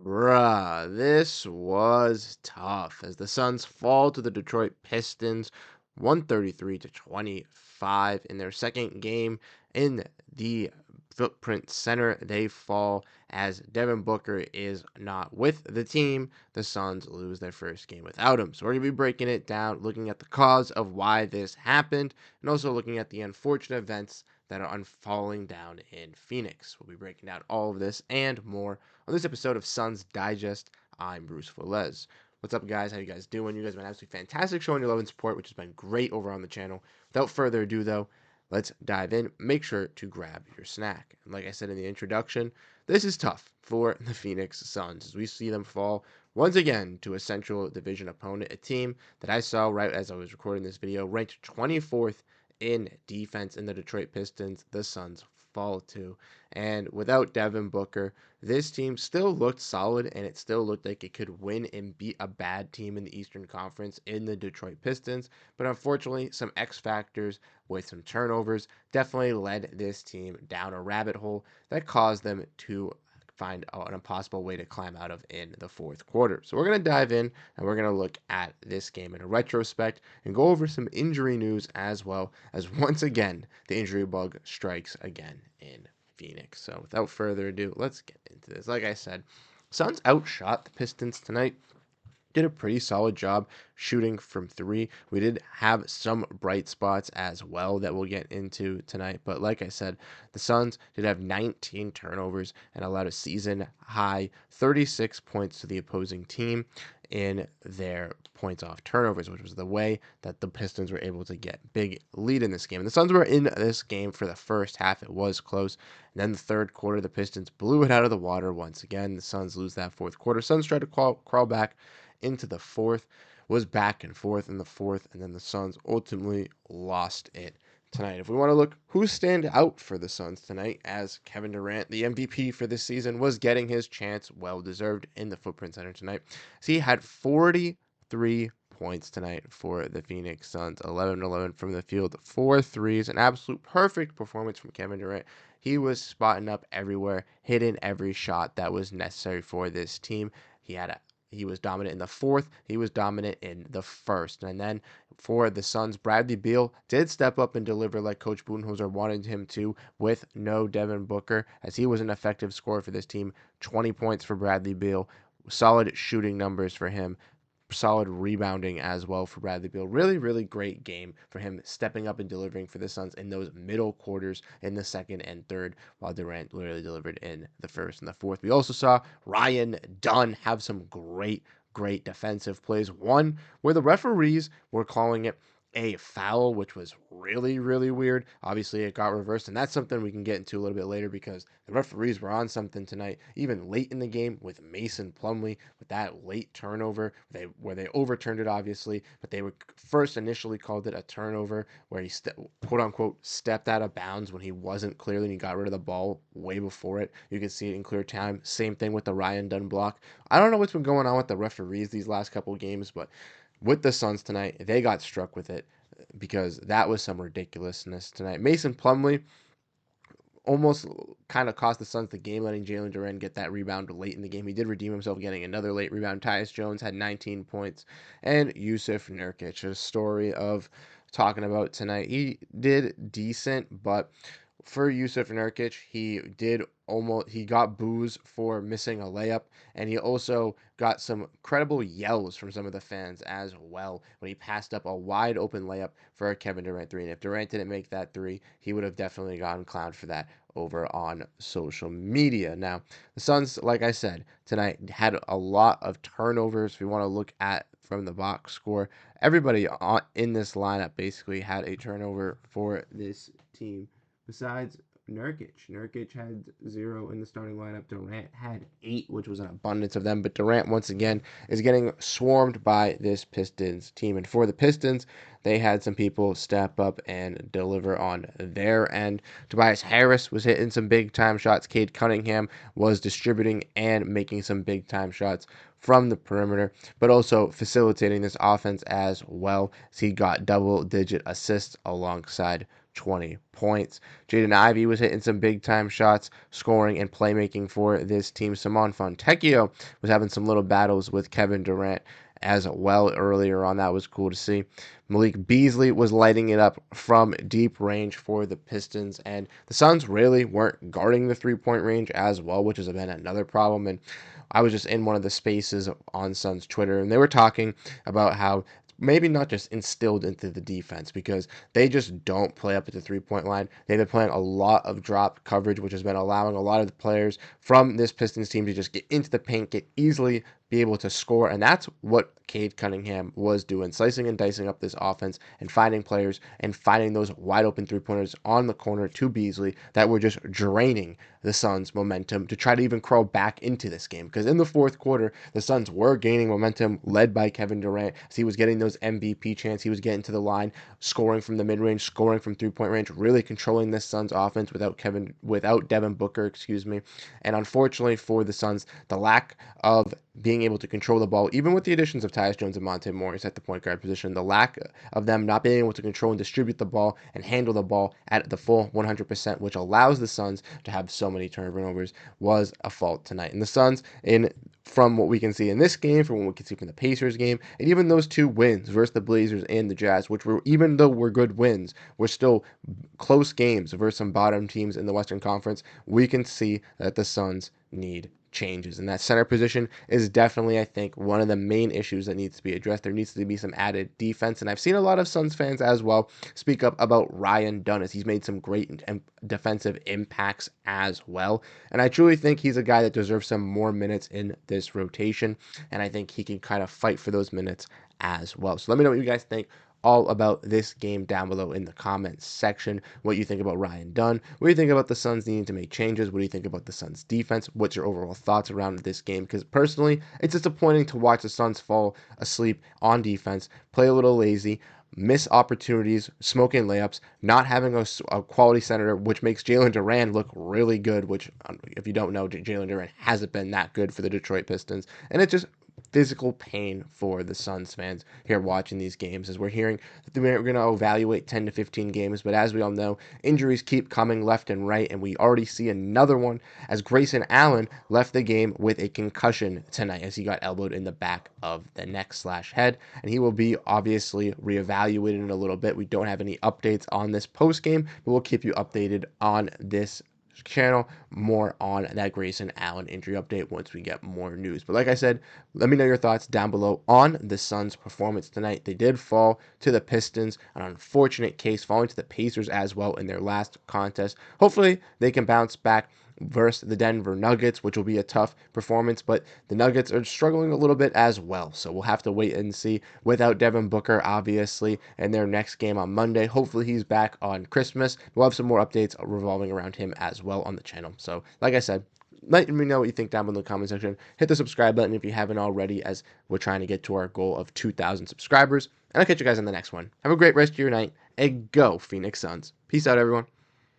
Bruh, this was tough as the Suns fall to the Detroit Pistons 133 to 25 in their second game in the Footprint Center. They fall as Devin Booker is not with the team. The Suns lose their first game without him. So we're going to be breaking it down, looking at the cause of why this happened, and also looking at the unfortunate events that are unfolding down in Phoenix. We'll be breaking down all of this and more on this episode of Suns Digest. I'm Bruce Velez. What's up, guys? How you guys doing? You guys have been absolutely fantastic showing your love and support, which has been great over on the channel. Without further ado, though, let's dive in. Make sure to grab your snack. And like I said in the introduction, this is tough for the Phoenix Suns as we see them fall once again to a Central Division opponent, a team that I saw right as I was recording this video, ranked 24th in defense in the Detroit Pistons. The Suns fall to. And without Devin Booker, this team still looked solid and it still looked like it could win and beat a bad team in the Eastern Conference in the Detroit Pistons. But unfortunately, some X factors with some turnovers definitely led this team down a rabbit hole that caused them to find an impossible way to climb out of in the fourth quarter. So we're going to dive in and we're going to look at this game in a retrospect and go over some injury news as well as once again the injury bug strikes again in Phoenix. So without further ado, let's get into this. Like I said, Suns outshot the Pistons tonight. Did a pretty solid job shooting from three. We did have some bright spots as well that we'll get into tonight. But like I said, the Suns did have 19 turnovers and allowed a season high 36 points to the opposing team in their points off turnovers, which was the way that the Pistons were able to get big lead in this game. And the Suns were in this game for the first half. It was close. And then the third quarter, the Pistons blew it out of the water once again. The Suns lose that fourth quarter. Suns tried to crawl back into the fourth, was back and forth in the fourth, and then the Suns ultimately lost it tonight. If we want to look who stand out for the Suns tonight, as Kevin Durant, the MVP for this season, was getting his chance, well deserved, in the Footprint Center tonight. So he had 43 points tonight for the Phoenix Suns, 11-11 from the field, 4 threes, an absolute perfect performance from Kevin Durant. He was spotting up everywhere, hitting every shot that was necessary for this team. He was dominant in the fourth. He was dominant in the first. And then for the Suns, Bradley Beal did step up and deliver like Coach Budenholzer wanted him to with no Devin Booker, as he was an effective scorer for this team. 20 points for Bradley Beal. Solid shooting numbers for him. Solid rebounding as well for Bradley Beal. Really, really great game for him, stepping up and delivering for the Suns in those middle quarters in the second and third, while Durant literally delivered in the first and the fourth. We also saw Ryan Dunn have some great defensive plays. One where the referees were calling it a foul, which was really, really weird. Obviously, it got reversed, and that's something we can get into a little bit later because the referees were on something tonight, even late in the game with Mason Plumlee with that late turnover where they overturned it, obviously, but they were first initially called it a turnover where he quote unquote stepped out of bounds when he wasn't clearly, and he got rid of the ball way before it. You can see it in clear time. Same thing with the Ryan Dunn block. I don't know what's been going on with the referees these last couple of games, but with the Suns tonight, they got struck with it because that was some ridiculousness tonight. Mason Plumlee almost kind of cost the Suns the game, letting Jalen Duren get that rebound late in the game. He did redeem himself getting another late rebound. Tyus Jones had 19 points, and Jusuf Nurkic, a story of talking about tonight. He did decent, but for Jusuf Nurkic, he got boos for missing a layup, and he also got some credible yells from some of the fans as well when he passed up a wide open layup for a Kevin Durant three. And if Durant didn't make that three, he would have definitely gotten clowned for that over on social media. Now, the Suns, like I said, tonight had a lot of turnovers. If we want to look at from the box score, everybody in this lineup basically had a turnover for this team besides Nurkic. Nurkic had 0 in the starting lineup. Durant had 8, which was an abundance of them. But Durant, once again, is getting swarmed by this Pistons team. And for the Pistons, they had some people step up and deliver on their end. Tobias Harris was hitting some big-time shots. Cade Cunningham was distributing and making some big-time shots from the perimeter, but also facilitating this offense as well, as he got double-digit assists alongside 20 points. Jaden Ivey was hitting some big-time shots, scoring and playmaking for this team. Simon Fontecchio was having some little battles with Kevin Durant as well earlier on. That was cool to see. Malik Beasley was lighting it up from deep range for the Pistons, and the Suns really weren't guarding the three-point range as well, which has been another problem. And I was just in one of the spaces on Suns Twitter, and they were talking about how maybe not just instilled into the defense because they just don't play up at the three-point line. They've been playing a lot of drop coverage, which has been allowing a lot of the players from this Pistons team to just get into the paint, get easily be able to score, and that's what Cade Cunningham was doing, slicing and dicing up this offense and finding players and finding those wide open three-pointers on the corner to Beasley that were just draining the Suns' momentum to try to even crawl back into this game. Because in the fourth quarter, the Suns were gaining momentum, led by Kevin Durant, as he was getting those MVP chants. He was getting to the line, scoring from the mid-range, scoring from three-point range, really controlling this Suns offense without Devin Booker, And unfortunately for the Suns, the lack of being able to control the ball, even with the additions of Tyus Jones and Monte Morris at the point guard position, the lack of them not being able to control and distribute the ball and handle the ball at the full 100%, which allows the Suns to have so many turnovers, was a fault tonight. And the Suns, from what we can see in this game, from what we can see from the Pacers game, and even those two wins versus the Blazers and the Jazz, which were, even though were good wins, were still close games versus some bottom teams in the Western Conference, we can see that the Suns need changes. And that center position is definitely, I think, one of the main issues that needs to be addressed. There needs to be some added defense. And I've seen a lot of Suns fans as well speak up about Ryan Dunn, as he's made some great defensive impacts as well. And I truly think he's a guy that deserves some more minutes in this rotation. And I think he can kind of fight for those minutes as well. So let me know what you guys think all about this game down below in the comments section. What you think about Ryan Dunn? What do you think about the Suns needing to make changes? What do you think about the Suns defense? What's your overall thoughts around this game? Because personally, it's disappointing to watch the Suns fall asleep on defense, play a little lazy, miss opportunities, smoking layups, not having a quality center, which makes Jalen Duran look really good, which, if you don't know, Jalen Duran hasn't been that good for the Detroit Pistons. And it just physical pain for the Suns fans here watching these games, as we're hearing that we're going to evaluate 10 to 15 games, but as we all know, injuries keep coming left and right, and we already see another one as Grayson Allen left the game with a concussion tonight, as he got elbowed in the back of the neck/head, and he will be obviously reevaluated in a little bit. We don't have any updates on this post game, but we'll keep you updated on this channel more on that Grayson Allen injury update once we get more news. But like I said, let me know your thoughts down below on the Suns' performance tonight. They did fall to the Pistons, an unfortunate case, falling to the Pacers as well in their last contest. Hopefully they can bounce back versus the Denver Nuggets, which will be a tough performance, but the Nuggets are struggling a little bit as well, so we'll have to wait and see. Without Devin Booker, obviously, in their next game on Monday, hopefully he's back on Christmas. We'll have some more updates revolving around him as well on the channel. So, like I said, let me know what you think down below in the comment section. Hit the subscribe button if you haven't already, as we're trying to get to our goal of 2,000 subscribers. And I'll catch you guys on the next one. Have a great rest of your night, and go Phoenix Suns. Peace out, everyone.